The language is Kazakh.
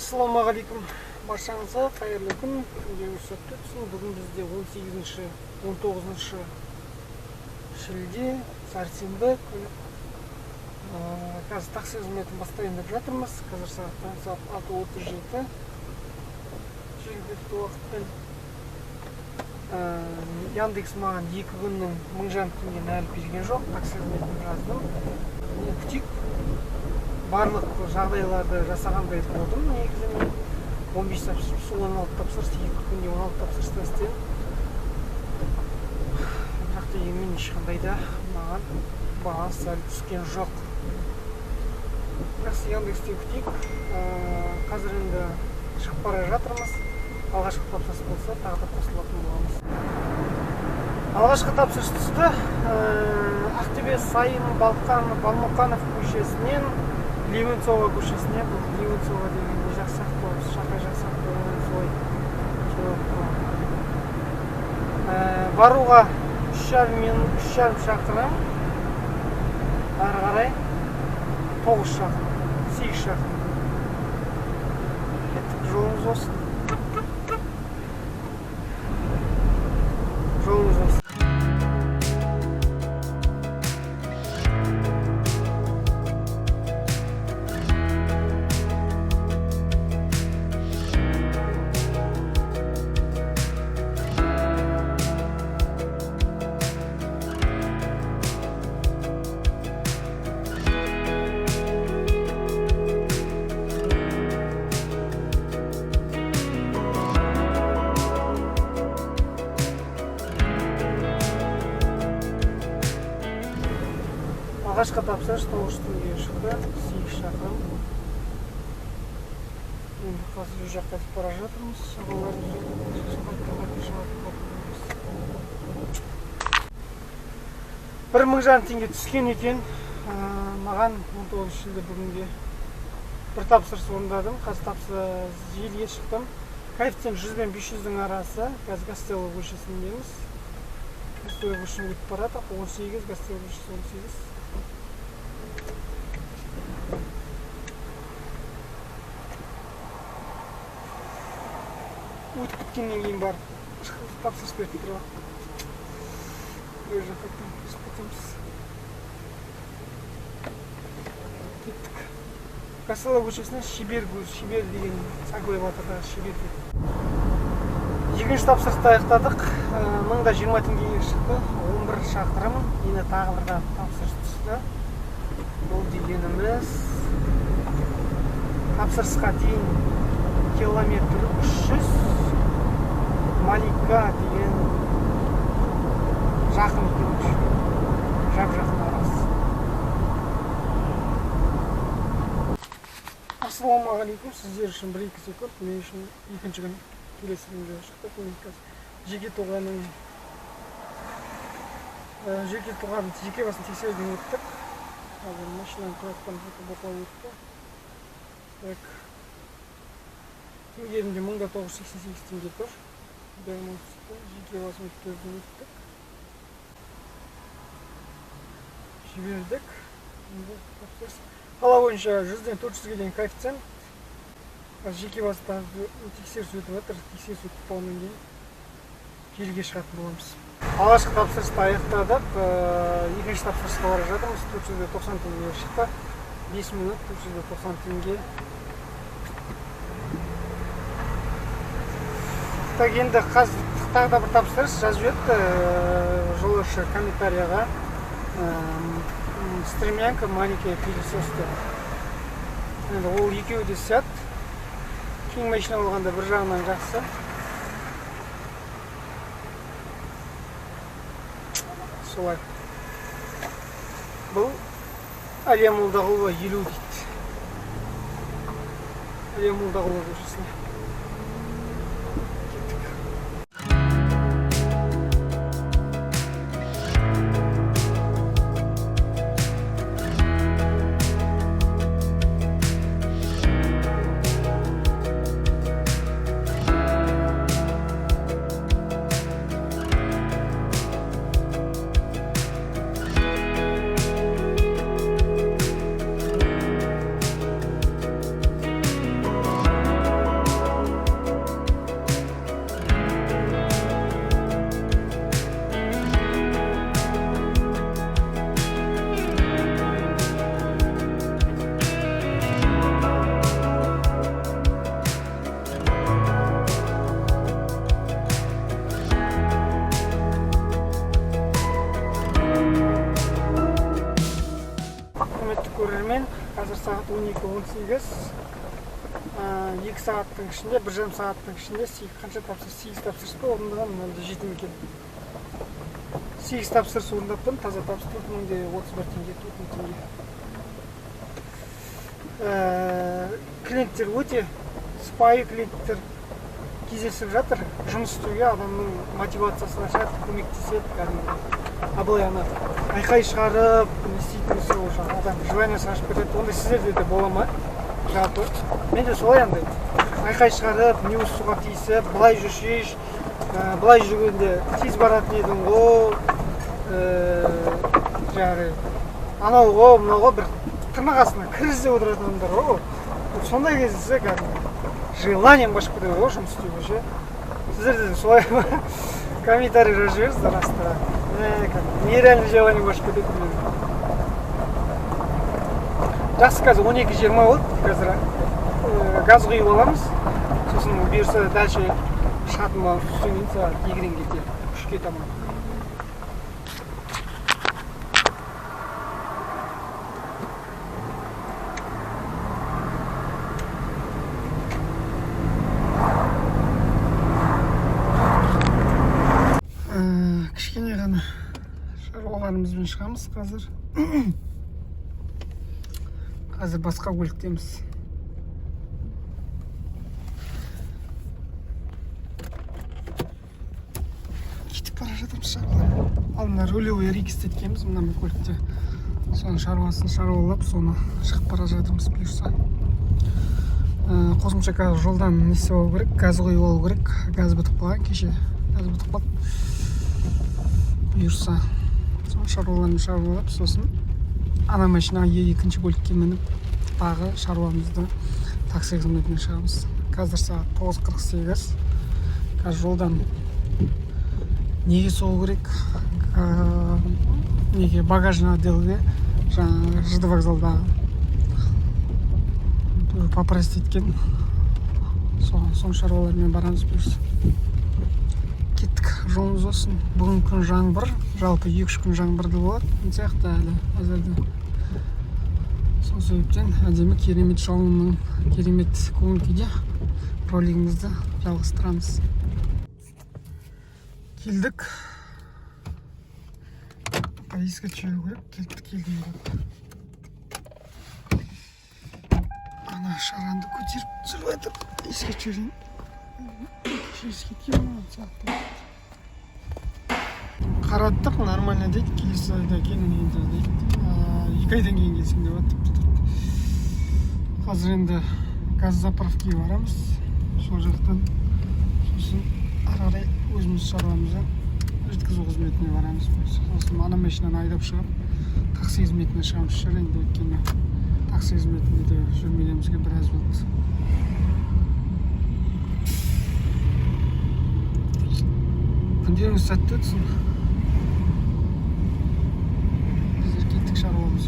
Ассалаумағалейкум, баршаңызға қайырлы күн. Күндегі сәтті өтсін. Бүгін бізде 18-19 шілде, сәрсенбі күні. Қазір такси қызметін бастайын деп жатырмыз. Қазір сағат 6:37. Жергілікті уақытпен Яндекс маған 2 күннің 1000 теңгені әлі берген жоқ. Такси қызметін жаздым. Күтейік. Барлық жағдайларды жасағандай болдым. Негізі мен 15 тапсырыс, 16 тапсырыс, 2 күнде 16 тапсырыстан істедім. Бірақ дегенмен ешқандай да маған баланс әлі түскен жоқ. Жақсы, Яндексте күтейік. Қазір енді шығып бара жатырмыз. Алғашқы тапсырыс болса, тағы да қосылатын боламыз. Алғашқы тапсырыс түсті. Ақтөбе Сайын Балмұқанов көшесінен Левенцова көшесіне, бұл Левенцова деген жақсы автобус, шақай жақсы автобус солай баруға 3,5 шақырым, ары қарай 9 шақырым, 8 шақырым. Жолыңыз болсын. Жолыңыз болсын. Алғашқы тапсырыс 9 теңге шықты, 8 шақырым. Енді қазір үй жаққа кетіп бара жатырмыз. Бір 1000 теңге түскен екен. Маған 19 шілде бүгінге бір тапсырыс орындадым. Қазір тапсырыс желге шықтым. Коэффициент 100 мен 500-дің арасы. Қазір Гастелло көшесіндеміз. Гастелло көшесіне өтіп барады. 18, Гастелло көшесі 18. Өтіп біткеннен кейін барып тапсырыс беріп тұрады. Өз жаққа кетеміз. Кеттік. Гастелло көшесінен Шебер деген Саглай батырдағы Шебер дейді. Екінші тапсырысты аяқтадық. 1020 теңгеге шықты. 11 шақырым. Енді тағы бір тапсырыс түсті. Бұл дегеніміз тапсырысқа дейін километр 300. Малика деген жақын екен, жап-жақын арасы. Ассалаумағалейкум, сіздер үшін 1-2 секунд, мен үшін екінші күн келесі күнге шықты. Жеке тұлғаның жеке басын тексеруден өттік. Қазір машинаның құжаттарын бақылап өтті. Теңгерінде 1988 теңге тұр. Жеке басын өткізуден өттік. Жібердік. Қала бойынша 100-ден 400-ге дейін коэффициент. Жеке басын тексеріс өтіп жатыр. Тексеріс өтіп болғаннан кейін желіге шығатын боламыз. Алғашқы тапсырысты аяқтадық. Екінші тапсырысқа бара жатырмыз. 490 теңге шықты. 5 минут 490 теңге. Енді тағы да бір тапсырыс жазып еді жолаушы комментарияға. Стремянка маленькая пылесосты. Енді ол екеуі де сәт. Кең машина болғанда бір жағынан жақсы. Солай. Бұл Әлия Молдағұлова 50 дейді. Әлия Молдағұлова көшесіне. сағат 12:18. 2 сағаттың ішінде, 1,5 сағаттың ішінде қанша тапсырыс? 8 тапсырысты орындаған, әлде жетім екен. 8 тапсырыс орындаппын, таза табыс 4.031 теңге, 4.000 теңге. Клиенттер өте сыпайы клиенттер кездесіп жатыр. Жұмыс істеуге адамның мотивациясын ашады, көмектеседі кәдімгі. Былай ана айқай шығарып, не істейтін осы адам желаниясы ашып кетеді. Ондай сіздерде де бола ма? Жалпы мен де солай андай айқай шығарып, не суға тиісіп, былай жүршеш, былай жүргенде тез баратын едің ғой, жаңағы анауға, мынауға бір тырнақ астына кіргізіп отыратын адамдар ғой. Сондай кездессе кәдімгі желанием қашып кетеді ғой жұмыс істеуге ше. Сіздерде де солай ма? Комментарий жазып жіберіңіздер астына. Нереально желанием қашып кетеді. Жақсы, қазір 12:20 болды. Қазір газ құйып аламыз. Сосын бұйырса дальше шығатын боламыз. Түстен кейін сағат 2-ден кетеді. 3-ке таман. Кішкене ғана шаруаларымызбен шығамыз қазір. Қазір басқа көліктеміз. Кетіп бара жатырмыз шаруалар. Алдында рулевой регистр еткенбіз мына көлікте. Соның шаруасын шаруалап, соны шығып бара жатырмыз бұйырса. Қосымша қазір жолдан не істеп алу керек, газ құйып алу керек. Газ бітіп қалған кеше. Газ бітіп қалды. Бұйырса соны шаруалармен шаруалап, сосын ана машинаға екінші көлікке мініп тағы шаруамызды такси қызметіне шығамыз. Қазір сағат 9:48. Қазір жолдан неге соғу керек? Неге багажный отделге, жаңағы ЖД вокзалдағы попросить еткен. Соның шаруалармен барамыз бұйырса. Кеттік, жолымыз болсын. Бүгін күн жаңбыр, жалпы 2-3 күн жаңбырды болады. Мен сияқты әлі әзірде. Сол себептен әдемі керемет жолының, керемет көңіл күйде ролигімізді жалғастырамыз. Келдік. Поездка жүру керек, келген болды. Ана шаранды көтеріп жүріп айтыр. Еске жүрейін. Еске кеткен сияқты. Қараттық, нормально дейді, келесі айда келмейді дейді. 2 айдан кейін келсем деп атып тұр. Қазір енді газ заправкаға барамыз. Сол жақтан сосын ары өзіміз шаруамызға жеткізу қызметіне барамыз. Сосын ана машинаны айдап шығып, такси қызметіне шығамыз. Енді өйткені такси қызметінде де жүрмегенімізге біраз болды. Күндеріңіз сәтті өтсін. Біздер кеттік шаруамыз.